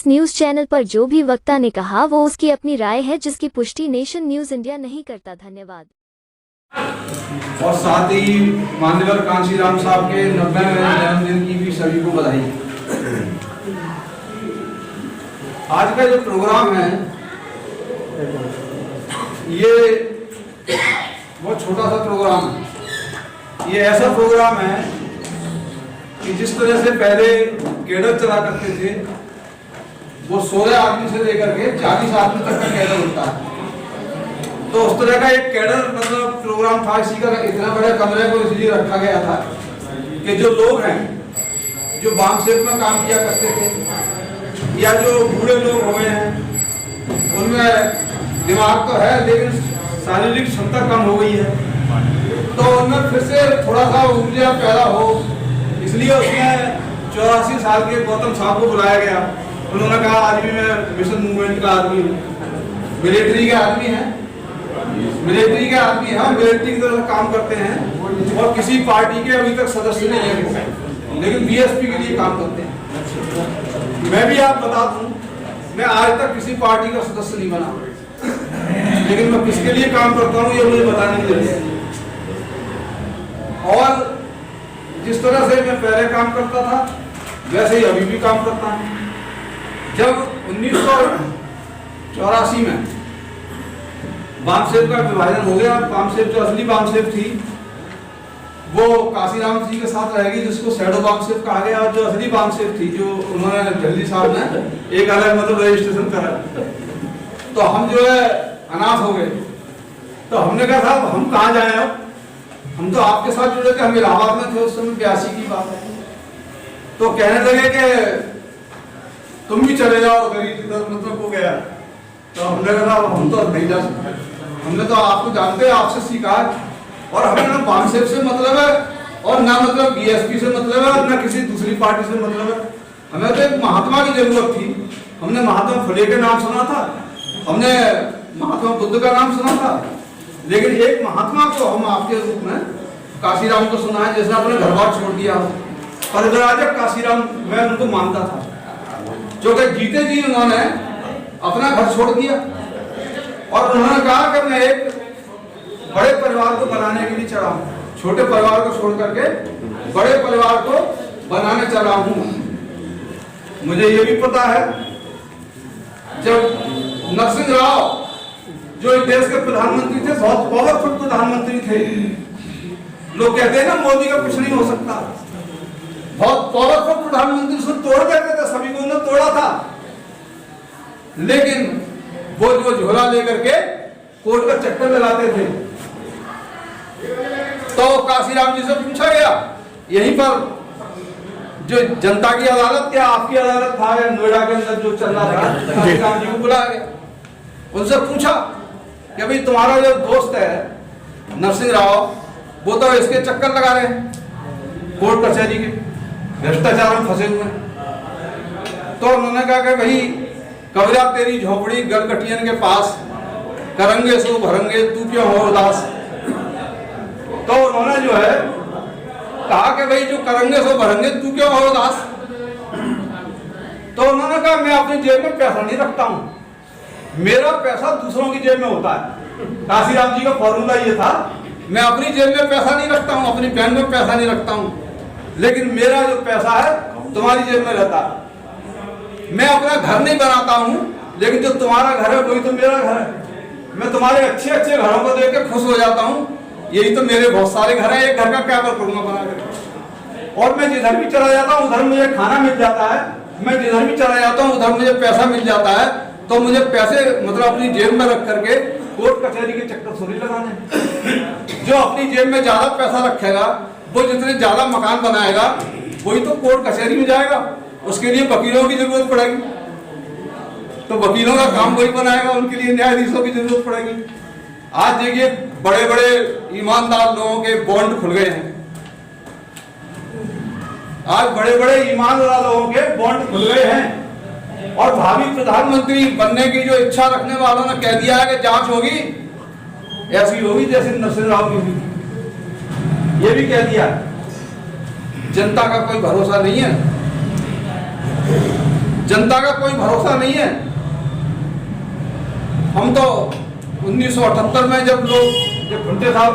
इस news channel पर जो भी वक्ता ने कहा वो उसकी अपनी राय है, जिसकी पुष्टि नेशन न्यूज इंडिया नहीं करता। धन्यवाद। और साथ ही मान्यवर कांशीराम साहब के 90वें जन्मदिन की भी सभी को बधाई। आज का जो प्रोग्राम है ये बहुत छोटा सा प्रोग्राम है। ये ऐसा प्रोग्राम है कि जिस तरह से पहले कैडर चला करते थे, वो 16 आदमी से लेकर के 40 आदमी तक का कैडर होता है, तो उस तरह का एक कैडर मतलब प्रोग्राम था। इसी का इतना बड़े कमरे को इसलिए रखा गया था कि जो लोग हैं जो बांग सेप में काम किया करते थे या जो बूढ़े लोग हो गए हैं, उनमें दिमाग तो है लेकिन शारीरिक क्षमता कम हो गई है, तो उनमें फिर से थोड़ा सा ऊर्जा पैदा हो, इसलिए उसमें 84 साल के गौतम साहब को बुलाया गया। उन्होंने कहा आज भी मैं मिशन मूवमेंट का आदमी हूँ, मिलिट्री के आदमी हैं, मिलिट्री के आदमी हैं, मिलिट्री की तरह काम करते हैं और किसी पार्टी के अभी तक सदस्य नहीं है, लेकिन बीएसपी के लिए काम करते हैं। मैं भी आप बता दूं, मैं आज तक किसी पार्टी का सदस्य नहीं बना, लेकिन मैं किसके लिए काम करता हूँ ये मुझे बताने की जरूरत है। और जिस तरह से मैं पहले काम करता था वैसे ही अभी भी काम करता हूँ। जब 1984 में बामसेप का विभाजन हो गया, बामसेप जो असली बामसेप थी वो काशीराम जी के साथ रहेगी, जिसको शैडो बामसेप कहा गया, और जो असली बामसेप थी जो उन्होंने जल्दी साहब ने एक अलग मतलब रजिस्ट्रेशन करा, तो हम जो है अनाथ हो गए। तो हमने कहा साहब हम कहाँ जाए, अब हम तो आपके साथ जुड़े थे, हम इलाहाबाद में थे उस समय, 82 की बात है। तो कहने लगे कि तुम भी चले जाओ, गरीब मतलब हो गया। तो हमने कहा हम तो नहीं जा सकते, हमने तो आपको जानते हैं, आपसे सीखा, और हमें ना बामसेप से मतलब है और ना मतलब बीएसपी से मतलब है और ना किसी दूसरी पार्टी से मतलब है। हमें तो एक महात्मा की जरूरत थी। हमने महात्मा फुले के नाम सुना था, हमने महात्मा बुद्ध का नाम सुना था, लेकिन एक महात्मा को हम आपके रूप में काशीराम को सुना है, जिसने अपने घर बार छोड़ दिया हो। परिव्राजक काशीराम मैं उनको मानता था, जो कि जीते जी उन्होंने अपना घर छोड़ दिया और उन्होंने कहा कि मैं एक बड़े परिवार को बनाने के लिए चला हूँ, छोटे परिवार को छोड़ करके बड़े परिवार को बनाने चला हूँ। मुझे ये भी पता है जब नरसिंह राव जो इस देश के प्रधानमंत्री थे, बहुत पावरफुल प्रधानमंत्री थे, लोग कहते हैं ना मोदी का कुछ नहीं हो सकता, बहुत पावरफुल प्रधानमंत्री उसको तोड़ देते थे, सभी को उन्होंने तोड़ा था, लेकिन वो जो झोला लेकर के कोर्ट का चक्कर लगाते थे। तो काशीराम जी से पूछा गया यहीं पर जो जनता की अदालत क्या आपकी अदालत था या नोएडा के अंदर जो चल रहा था, काशीराम जी को बुलाया गया, उनसे पूछा कि भाई तुम्हारा जो दोस्त है नरसिंह राव, वो तो इसके चक्कर लगा रहे हैं कोर्ट कचहरी के, भ्रष्टाचार में फंसे हुए हैं। तो उन्होंने कहा कि भाई कबरा तेरी झोपड़ी गलकटियन के पास, करंगे सो भरंगे तू क्यों हो उदास। तो उन्होंने जो है कहा कि भाई जो करंगे सो भरंगे तू क्यों हो उदास। तो उन्होंने कहा मैं अपनी जेब में पैसा नहीं रखता हूँ, मेरा पैसा दूसरों की जेब में होता है। काशीराम जी का फॉर्मूला ये था, मैं अपनी जेब में पैसा नहीं रखता हूँ, अपनी बैंक में पैसा नहीं रखता हूँ, लेकिन मेरा जो पैसा है तुम्हारी जेब में रहता है। मैं अपना घर नहीं बनाता हूँ, लेकिन जो तुम्हारा घर है वही तो मेरा घर है। मैं तुम्हारे अच्छे अच्छे घरों को देख के खुश हो जाता हूँ, यही तो मेरे बहुत सारे घर हैं, एक घर का क्या करूँगा बना कर। और मैं जिधर भी चला जाता हूँ उधर मुझे खाना मिल जाता है, मैं जिधर भी चला जाता हूँ उधर मुझे पैसा मिल जाता है। तो मुझे पैसे मतलब अपनी जेब में रख करके कोर्ट कचहरी के चक्कर थोड़ी लगाने। जो अपनी जेब में ज्यादा पैसा रखेगा, वो जितने ज्यादा मकान बनाएगा, वही तो कोर्ट कचहरी में जाएगा, उसके लिए वकीलों की जरूरत पड़ेगी, तो वकीलों का काम वही बनाएगा, उनके लिए न्यायाधीशों की जरूरत पड़ेगी। आज देखिए बड़े बड़े ईमानदार लोगों के बॉन्ड खुल गए हैं, आज बड़े बड़े ईमानदार लोगों के बॉन्ड खुल गए हैं, और भावी प्रधानमंत्री बनने की जो इच्छा रखने वालों ने कह दिया है कि जांच होगी, ऐसी होगी जैसे नरसिंह राव की हुई, ये भी कह दिया। जनता का कोई भरोसा नहीं है। जनता का कोई भरोसा नहीं है। हम तो 1978 में जब घुंटे साहब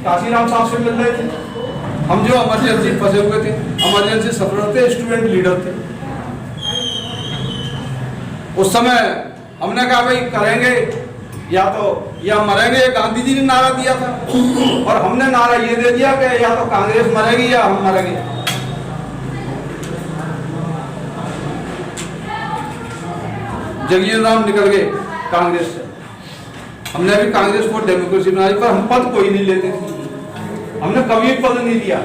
काशीराम साहब से मिल रहे थे, हम जो इमरजेंसी फंसे हुए थे, इमरजेंसी सफर थे, स्टूडेंट लीडर थे, उस समय हमने कहा भाई करेंगे या मरेंगे। गांधी जी ने नारा दिया था और हमने नारा ये दे दिया कि या तो कांग्रेस मरेगी या हम मरेंगे। जगजीवन राम निकल गए कांग्रेस से, हमने भी कांग्रेस को डेमोक्रेसी बनाई, पर हम पद कोई नहीं लेते थे, हमने कभी पद नहीं लिया।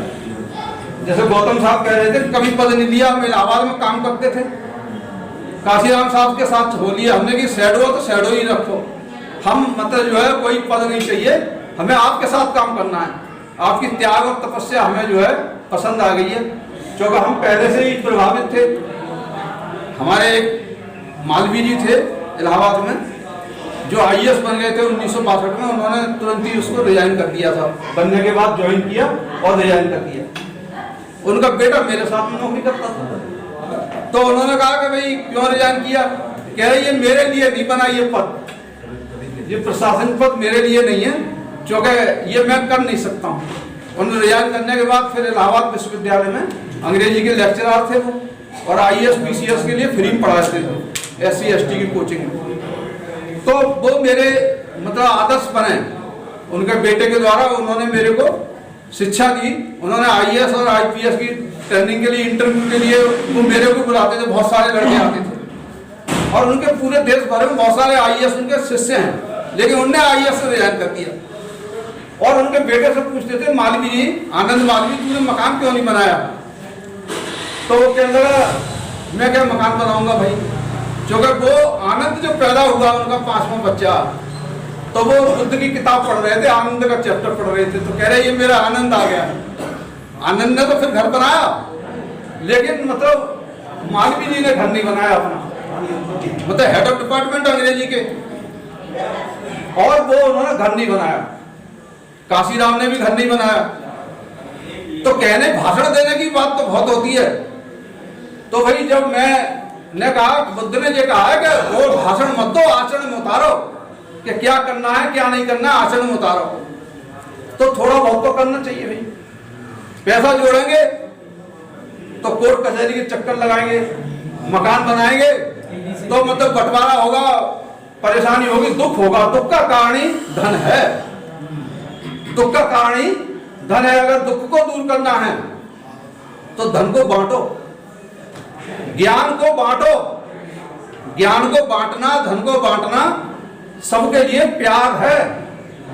जैसे गौतम साहब कह रहे थे कभी पद नहीं लिया, हम इलाहाबाद में काम करते थे, काशीराम साहब के साथ हो लिया हमने कि शैडो तो शैडो ही रखो, हम मतलब जो है कोई पद नहीं चाहिए, हमें आपके साथ काम करना है। आपकी त्याग और तपस्या हमें जो है पसंद आ गई है, क्योंकि हम पहले से ही प्रभावित थे। हमारे एक मालवीय जी थे इलाहाबाद में, जो IAS बन गए थे 1962 में, उन्होंने तुरंत ही उसको रिजाइन कर दिया था, बनने के बाद ज्वाइन किया और रिजाइन कर दिया। उनका बेटा मेरे साथ में नौकरी करता था, तो उन्होंने कहा कि भाई क्यों रिजाइन किया, कह रहे ये मेरे लिए नहीं बना ये पद, ये प्रशासन पद मेरे लिए नहीं है, क्योंकि ये मैं कर नहीं सकता हूँ। उन्होंने रिजाइन करने के बाद फिर इलाहाबाद विश्वविद्यालय में अंग्रेजी के लेक्चरर थे वो, और IAS PCS के लिए फ्री में पढ़ाते थे, SC ST की कोचिंग में। तो वो मेरे मतलब आदर्श बने, उनके बेटे के द्वारा उन्होंने मेरे को शिक्षा दी। उन्होंने IAS और IPS की ट्रेनिंग के लिए, इंटरव्यू के लिए वो मेरे को बुलाते थे, बहुत सारे लड़के आते थे, और उनके पूरे देश भर में बहुत सारे IAS उनके शिष्य हैं, लेकिन उनने IAS से रिजाइन कर दिया। और उनके बेटे से पूछते थे, मालवीय जी, आनंद मालवीय, तूने मकान क्यों नहीं बनाया? तो वो कहने लगा मैं क्या मकान बनाऊंगा भाई, क्योंकि वो आनंद जो पैदा हुआ उनका 5वां बच्चा, तो वो बुद्ध की किताब पढ़ रहे थे, आनंद का चैप्टर पढ़ रहे थे, तो कह रहे ये मेरा आनंद आ गया। आनंद ने तो फिर घर बनाया, लेकिन मतलब मालवीय जी ने घर नहीं बनाया अपना, मतलब हेड ऑफ डिपार्टमेंट अंग्रेजी के, और वो उन्होंने घर नहीं बनाया। काशीराम ने भी घर नहीं बनाया। तो कहने भाषण देने की बात तो बहुत होती है, तो भाई जब मैंने कहा, बुद्ध ने ये कहा है कि वो भाषण मत दो, आचरण में उतारो, कि क्या करना है क्या नहीं करना है आचरण में उतारो। तो थोड़ा बहुत तो करना चाहिए भाई, पैसा जोड़ेंगे तो कोर्ट कचहरी के चक्कर लगाएंगे, मकान बनाएंगे तो मतलब बंटवारा होगा, परेशानी होगी, दुख होगा, दुख का कारण ही धन है, दुख का कारण ही धन है। अगर दुख को दूर करना है तो धन को बांटो, ज्ञान को बांटो, ज्ञान को बांटना, धन को बांटना सबके लिए प्यार है।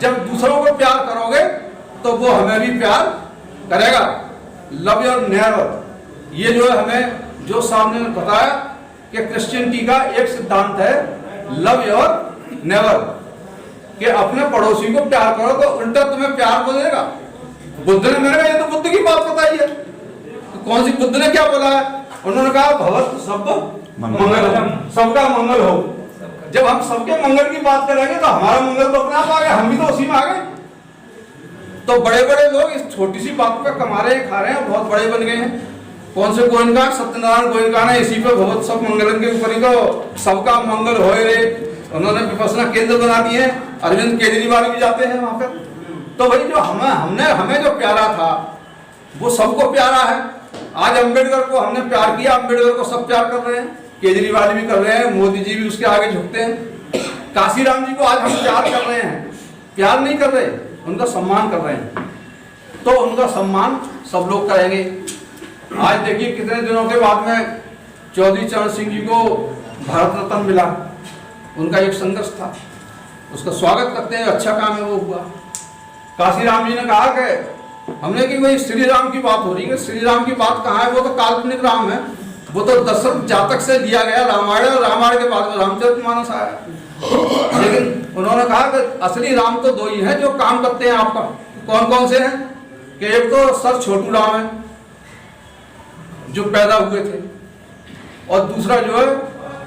जब दूसरों को प्यार करोगे तो वो हमें भी प्यार करेगा। लव योर नेबर, ये जो है हमें जो सामने में बताया कि क्रिश्चियनिटी का एक सिद्धांत है लव योर नेबर, कि अपने पड़ोसी को प्यार करो तो उल्टा तुम्हें प्यार मिलेगा। बुद्ध ने, मैंने कहा ये तो बुद्ध की बात बताई है, तो कौन सी, बुद्ध ने क्या बोला है? उन्होंने कहा भवत सब मंगल, सबका मंगल हो। जब हम सबके मंगल की बात करेंगे तो हमारा मंगल तो अपने आप आ गया, हम भी तो उसी में आ गए। तो बड़े बड़े लोग इस छोटी सी बात पे कमा रहे हैं, खा रहे हैं, बहुत बड़े बन गए हैं। कौन से गोयनका, सत्यनारायण गोयनका ने इसी पे भगवत सब मंगलन के ऊपर ही तो सबका मंगल होए रे, उन्होंने विपස්සना केंद्र बना दिए। अरविंद केजरीवाल भी जाते हैं वहां पर। तो भाई जो हमें जो प्यारा था वो सबको प्यारा है। आज अम्बेडकर को हमने प्यार किया, अम्बेडकर को सब प्यार कर रहे हैं, केजरीवाल भी कर रहे हैं, मोदी जी भी उसके आगे झुकते हैं। काशीराम जी को आज हम प्यार कर रहे हैं, प्यार नहीं कर रहे, उनका सम्मान कर रहे हैं। तो उनका सम्मान सब लोग करेंगे। आज देखिए कितने दिनों के बाद में चौधरी चरण सिंह जी को भारत रत्न मिला, उनका एक संघर्ष था, उसका स्वागत करते हैं, अच्छा काम है वो हुआ। काशीराम जी ने कहा कि हमने कि भाई श्री राम की बात हो रही है, श्री राम की बात कहाँ है, वो तो काल्पनिक राम है, वो तो दशरथ जातक से दिया गया रामायण, और रामायण के बाद में रामचरितमानस आया। लेकिन उन्होंने कहा कि असली राम तो दो ही हैं जो काम करते हैं आपका। कौन कौन से हैं? कि एक तो सर छोटू राम है जो पैदा हुए थे, और दूसरा जो है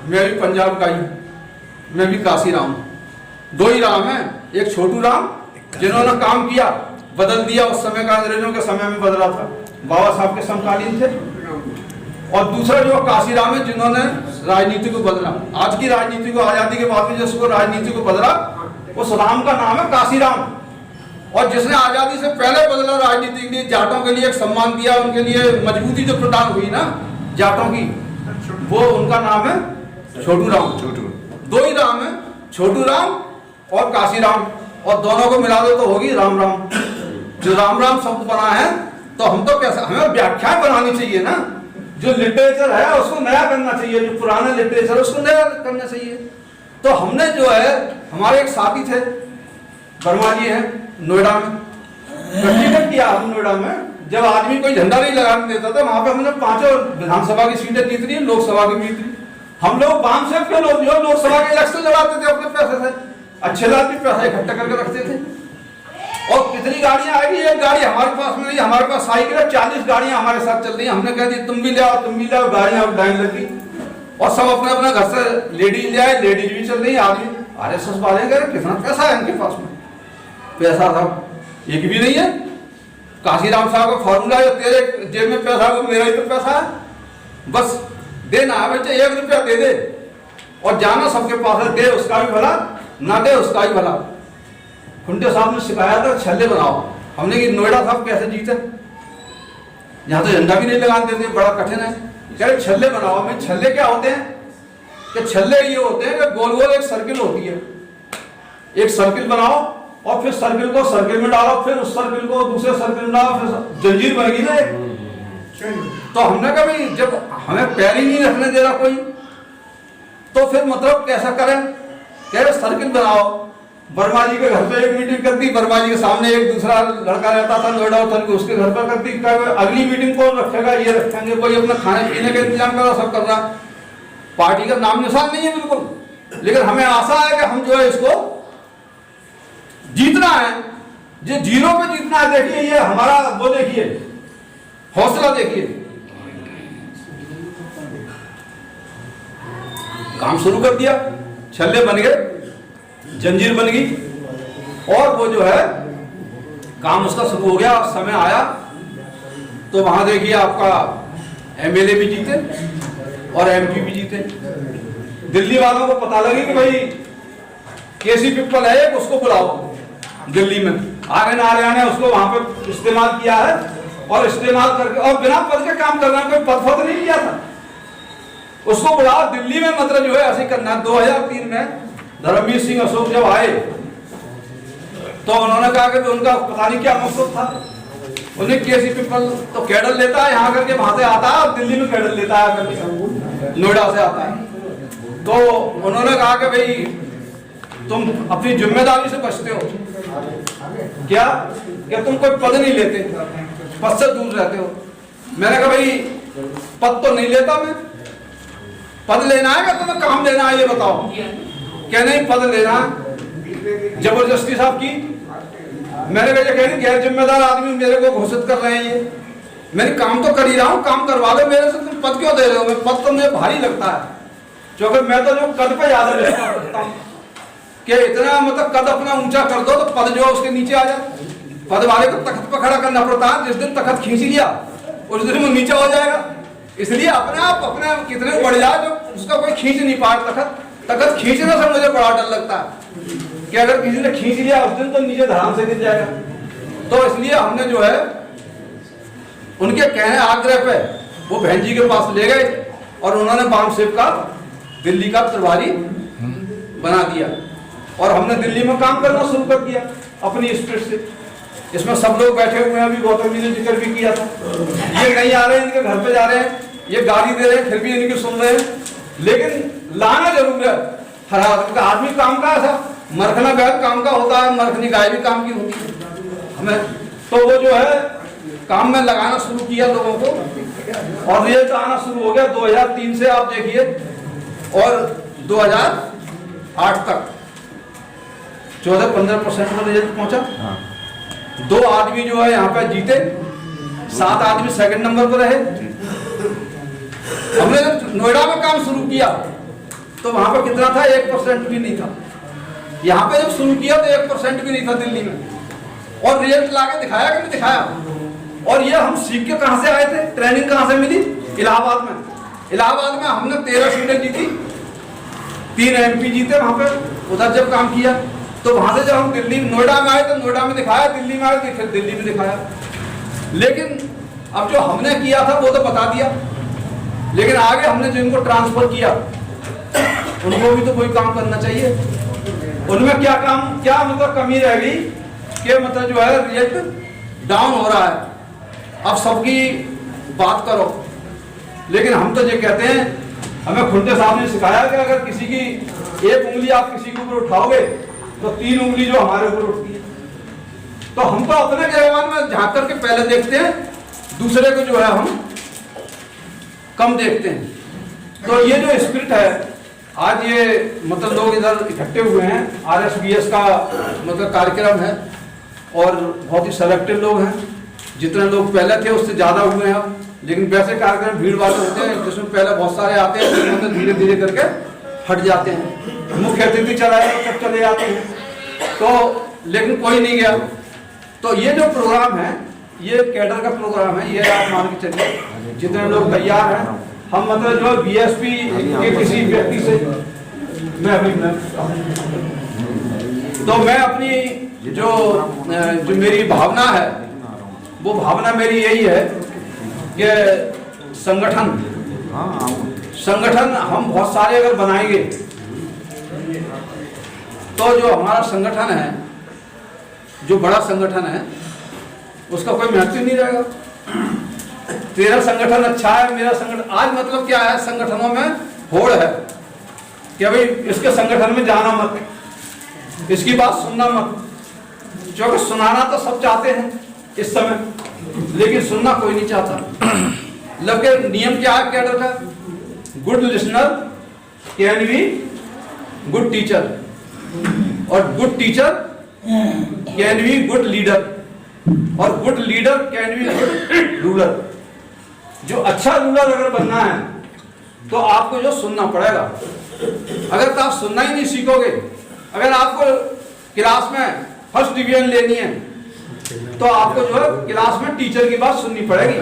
मैं भी पंजाब का ही, मैं भी काशीराम। दो ही राम है, एक छोटू राम जिन्होंने काम किया, बदल दिया, उस समय का अंग्रेजों के समय में बदला था, बाबा साहब के समकालीन थे। और दूसरा जो काशीराम है, जिन्होंने राजनीति को बदला, आज की राजनीति को, आजादी के बाद में जिसको राजनीति को बदला, उस राम का नाम है काशीराम। और जिसने आजादी से पहले बदला राजनीति के लिए, जाटों के लिए एक सम्मान दिया, उनके लिए मजबूती जो प्रदान हुई ना जाटों की, वो उनका नाम है छोटू राम। दो ही राम है, छोटू राम और काशीराम, और दोनों को मिला दो तो होगी राम राम। जो राम राम शब्द बना है, तो हम तो कैसा, हमें व्याख्याएं बनानी चाहिए ना, जो लिटरेचर है उसको नया करना चाहिए, जो पुराना लिटरेचर है उसको नया करना चाहिए। तो हमने जो है, हमारे एक साथी थे वर्मा जी है नोएडा में, प्रैक्टिकल किया हम नोएडा में, जब आदमी कोई झंडा नहीं लगाने देता था, वहां पे हमने 5 विधानसभा की सीटें जीत ली, लोकसभा की जीत ली। हम लोग बाम सेफ के लोग जो लोकसभा के इलेक्शन लड़ाते थे अपने पैसे से, अच्छे लाभ भी पैसा इकट्ठा करके रखते थे। और कितनी गाड़ियां आएगी, एक गाड़ी हमारे पास में नहीं, हमारे पास साइकिल है, 40 गाड़ियां हमारे साथ चल रही हैं। हमने कह दी तुम भी ले आओ, तुम भी ले आओ, गाड़ियां लाइन लगी, और सब अपने अपने घर से लेडीज ले आए, लेडीज भी चल रही, आदमी RSS वाले कह रहे कितना पैसा है इनके पास में, पैसा था एक भी नहीं है। काशीराम साहब का फॉर्मूला है, तेरे जेब में पैसा हो मेरा ही तो पैसा है, बस देना है बच्चे, 1 रुपया दे दे और जाना सबके पास है, दे उसका भी भला, ना दे उसका भी भला। खुंटे साहब ने सिखाया था छल्ले बनाओ, हमने कि नोएडा साहब कैसे जीते, यहाँ तो झंडा भी नहीं लगाने देते, बड़ा कठिन है। कह रहे छल्ले बनाओ। में छल्ले क्या होते हैं कि छल्ले ये होते हैं कि गोल गोल एक सर्किल होती है, एक सर्किल बनाओ और फिर सर्किल को सर्किल में डालो, फिर उस सर्किल को दूसरे सर्किल में डालो, फिर जंजीर बनेगी ना। तो हमने कहा भाई जब हमें पैर ही नहीं रखने दे रहा कोई, तो फिर मतलब कैसा करें। कह रहे सर्किल बनाओ। वर्मा जी के घर पे एक मीटिंग करती, वर्मा जी के सामने एक दूसरा लड़का रहता था नोएडा, उसके घर पर करती, अगली मीटिंग कौन रखेगा, ये रखेंगे, कोई अपना खाने पीने का इंतजाम कर रहा, सब कर रहा। पार्टी का नाम निशान नहीं है बिल्कुल, लेकिन हमें आशा है कि हम जो है इसको जीतना है, जो जीरो पे जीतना है। देखिए ये हमारा वो देखिए हौसला देखिए, काम शुरू कर दिया, छल्ले बन गए, जंजीर बन गई, और वो जो है काम उसका शुरू हो गया। समय आया तो वहां देखिए आपका MLA भी जीते और MP भी जीते। दिल्ली वालों को पता लगे कि भाई केसी पिप्पल है, उसको बुलाओ दिल्ली में। आर्यन ने उसको वहां पे इस्तेमाल किया है, और इस्तेमाल करके और बिना पद के काम करना, कोई पद नहीं किया था, उसको बुलाओ दिल्ली में, मतलब जो है ऐसे करना। 2003 में धर्मवीर सिंह अशोक जब आए तो उन्होंने कहा कि उनका पता नहीं क्या मकसद था, उन्हें केसी पिप्पल तो कैडर लेता है यहाँ करके, वहां से आता है, और दिल्ली में कैडर लेता है करके, नोएडा से आता है। तो उन्होंने कहा कि भाई तुम अपनी जिम्मेदारी से बचते हो क्या तुम कोई पद नहीं लेते, पद से दूर रहते हो। मैंने कहा भाई पद तो नहीं लेता मैं, पद लेना है क्या तुम्हें काम लेना है, ये बताओ। क्या नहीं पद लेना, जबरदस्ती साहब की। मैंने कहा कह गैर जिम्मेदार आदमी मेरे को घोषित कर रहे हैं, ये मैंने काम तो कर ही रहा हूँ, काम करवा दो मेरे से, तुम पद क्यों दे रहे हो। मैं पद तो मुझे भारी लगता है, क्योंकि मैं तो जो कद पे ज्यादा रहता हूँ कि इतना मतलब कद अपना ऊंचा कर दो तो पद जो है उसके नीचे आ जाए। पद वाले को तख्त पर खड़ा करना पड़ता है, जिस दिन तख्त खींच लिया उस दिन वो नीचे हो जाएगा। इसलिए अपने आप अपने कितने बढ़ जाए जो उसका कोई खींच नहीं पाए। तख्त खींचने से मुझे बड़ा डर लगता है कि अगर किसी ने खींच लिया उस दिन तो नीचे धराम से गिर जाएगा। तो इसलिए हमने जो है उनके कहने आग्रह पे वो बहन जी के पास ले गए और उन्होंने बाम सेव का दिल्ली का प्रभारी बना दिया, और हमने दिल्ली में काम करना शुरू कर दिया अपनी स्पीड से। इसमें सब लोग बैठे हुए हैं, अभी गौतम जी ने जिक्र भी किया था। ये नहीं आ रहे हैं, इनके घर पे जा रहे हैं, ये गाली दे रहे हैं, फिर भी इनकी सुन रहे हैं, लेकिन लाना जरूर है। हर आदमी काम का ऐसा मरखना बैल काम का होता है, मरखनी गाय भी काम की होती है हमें। तो वो जो है काम में लगाना शुरू किया लोगों को, और रिजल्ट आना शुरू हो गया 2003 से आप देखिए, और 2008 तक 14-15% में रिजल्ट पहुंचा। 2 आदमी जो है यहाँ पे जीते, 7 आदमी सेकंड नंबर पर रहे। हमने जब नोएडा में काम शुरू किया तो वहां पर कितना था, 1% भी नहीं था। यहाँ पे जब शुरू किया तो 1% भी नहीं था दिल्ली में, और रिजल्ट लाके दिखाया कि नहीं दिखाया। और ये हम सीख के कहां से आए थे, ट्रेनिंग कहां से मिली, इलाहाबाद में हमने 13 सीटें जीती, 3 MP जीते वहां पे, उधर जब काम किया। तो वहां से जब हम दिल्ली नोएडा में आए तो नोएडा में दिखाया, दिल्ली में आए तो फिर दिल्ली में दिखाया। लेकिन अब जो हमने किया था वो तो बता दिया, लेकिन आगे हमने जिनको ट्रांसफर किया उनको भी तो कोई काम करना चाहिए। उनमें क्या काम, क्या मतलब कमी रह गई कि मतलब जो है रिजल्ट डाउन हो रहा है। अब सबकी बात करो, लेकिन हम तो ये कहते हैं, हमें खुंटे साहब ने सिखाया कि अगर किसी की एक उंगली आप किसी के ऊपर उठाओगे तो 3 उंगली जो हमारे ऊपर उठती है। तो हम तो अपने गिरबान में झांक करके पहले देखते हैं, दूसरे को जो है हम कम देखते हैं। तो ये जो स्पिरिट है, आज ये मतलब लोग इधर इकट्ठे हुए हैं, RSBS का मतलब कार्यक्रम है और बहुत ही सेलेक्टेड लोग हैं। जितने लोग पहले थे उससे ज्यादा हुए हैं, लेकिन वैसे कार्यक्रम भीड़ वाले होते हैं जिसमें पहले बहुत सारे आते हैं, तो धीरे धीरे करके हट जाते हैं। मुख्य अतिथि चलाए तब चले जाते हैं, तो लेकिन कोई नहीं गया। तो ये जो प्रोग्राम है, ये कैडर का प्रोग्राम है। ये आप मान के चलिए जितने लोग तैयार हैं, हम मतलब जो BSP के किसी व्यक्ति से मैं अपनी जो मेरी भावना है, वो भावना मेरी यही है कि संगठन हम बहुत सारे अगर बनाएंगे तो जो हमारा संगठन है, जो बड़ा संगठन है, उसका कोई महत्व नहीं रहेगा। तेरा संगठन अच्छा है, मेरा संगठन, आज मतलब क्या है, संगठनों में होड़ है कि भाई इसके संगठन में जाना मत, इसकी बात सुनना मत, क्योंकि सुनाना तो सब चाहते हैं इस समय, लेकिन सुनना कोई नहीं चाहता। लगभग नियम क्या है कैडर का, good listener can be good teacher, और good teacher can be good leader, और good leader can be good ruler. जो अच्छा रूलर अगर बनना है तो आपको जो सुनना पड़ेगा। अगर तो आप सुनना ही नहीं सीखोगे, अगर आपको क्लास में फर्स्ट डिवीजन लेनी है तो आपको जो है क्लास में टीचर की बात सुननी पड़ेगी।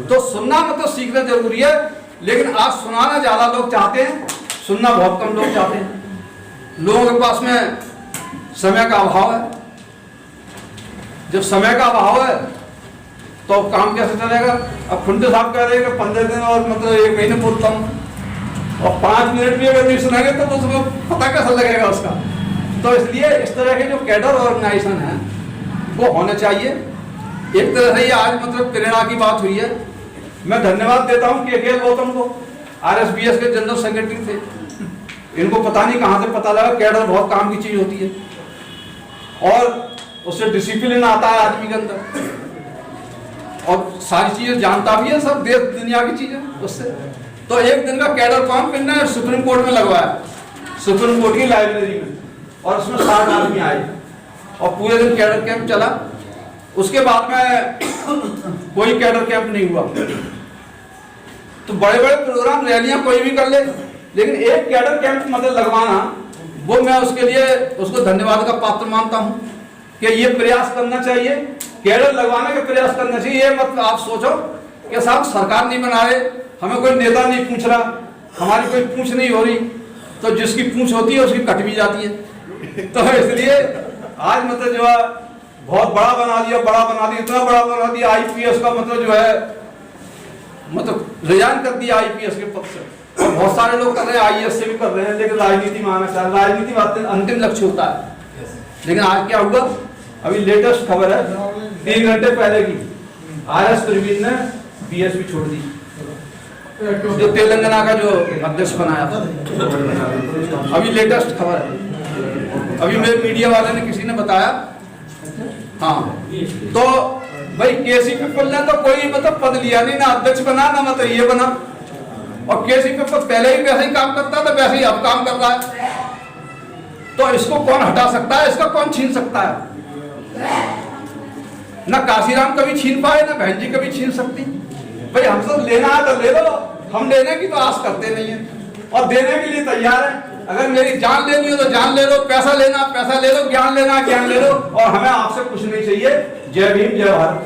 तो सुनना मतलब सीखना जरूरी है, लेकिन आज सुनाना ज्यादा लोग चाहते हैं, सुनना बहुत कम लोग चाहते हैं। लोगों के पास में समय का अभाव है। जब समय का अभाव है तो काम कैसे चलेगा। अब खुंटे साहब कह रहे हैं कि 15 दिन और मतलब 1 महीने बोलता हूँ, और 5 मिनट भी अगर नहीं सुनेंगे तो उसको पता कैसा लगेगा उसका। तो इसलिए इस तरह के जो कैडर ऑर्गेनाइजेशन है वो होने चाहिए। एक तरह से ये आज मतलब प्रेरणा की बात हुई है। मैं धन्यवाद देता हूँ KKL गौतम को, RSBS के जनरल सेक्रेटरी थे। इनको पता नहीं कहाँ से पता लगा कैडर बहुत काम की चीज होती है और उससे डिसिप्लिन आता है आदमी के अंदर, और सारी चीजें जानता भी है, सब देश दुनिया की चीजें उससे। तो एक दिन का कैडर कैंप इन्होंने सुप्रीम कोर्ट में लगवाया, सुप्रीम कोर्ट की लाइब्रेरी में, और उसमें 60 आदमी आए और पूरे दिन कैडर कैंप चला। उसके बाद में कोई कैडर कैंप नहीं हुआ। तो बड़े बड़े प्रोग्राम रैलियां कोई भी कर ले, लेकिन एक कैडर कैंप मतलब लगवाना, वो मैं उसके लिए उसको धन्यवाद का पात्र मानता हूं कि ये प्रयास करना चाहिए, कैडर लगवाने का प्रयास करना चाहिए। ये मतलब आप सोचो कि साहब सरकार नहीं बना रहे, हमें कोई नेता नहीं पूछ रहा, हमारी कोई पूछ नहीं हो रही, तो जिसकी पूछ होती है उसकी कट भी जाती है। तो इसलिए आज मतलब जो है बहुत बड़ा बना दिया, इतना बड़ा बना दिया। IPS का मतलब जो है मतलब रिजाइन कर दिया IPS के पद से, और बहुत सारे लोग कर रहे हैं, IAS से भी कर रहे हैं, लेकिन राजनीति में आना चाहिए। राजनीति अंतिम लक्ष्य होता है। लेकिन आज क्या हुआ, अभी लेटेस्ट खबर है 3 घंटे पहले की, RS प्रवीण ने BSP छोड़ दी, जो तेलंगाना का जो अध्यक्ष बनाया था। अभी लेटेस्ट खबर है, अभी मेरे मीडिया वाले ने किसी ने बताया। हाँ, तो भाई KC पीपल ने तो कोई मतलब पद लिया नहीं, ना अध्यक्ष बना ना मतलब ये बना, और KC पीपल पहले ही वैसे ही काम करता था, वैसे ही अब काम कर रहा है। तो इसको कौन हटा सकता है, इसका कौन छीन सकता है। ना काशीराम कभी छीन पाए, ना बहन जी कभी छीन सकती। भाई हमसे लेना है तो ले लो, हम लेने की तो आस करते नहीं है, और देने के लिए तैयार है। अगर मेरी जान लेनी हो तो जान ले लो, पैसा लेना पैसा ले लो, ज्ञान लेना ज्ञान ले लो, और हमें आपसे कुछ नहीं चाहिए। जय भीम, जय भारत।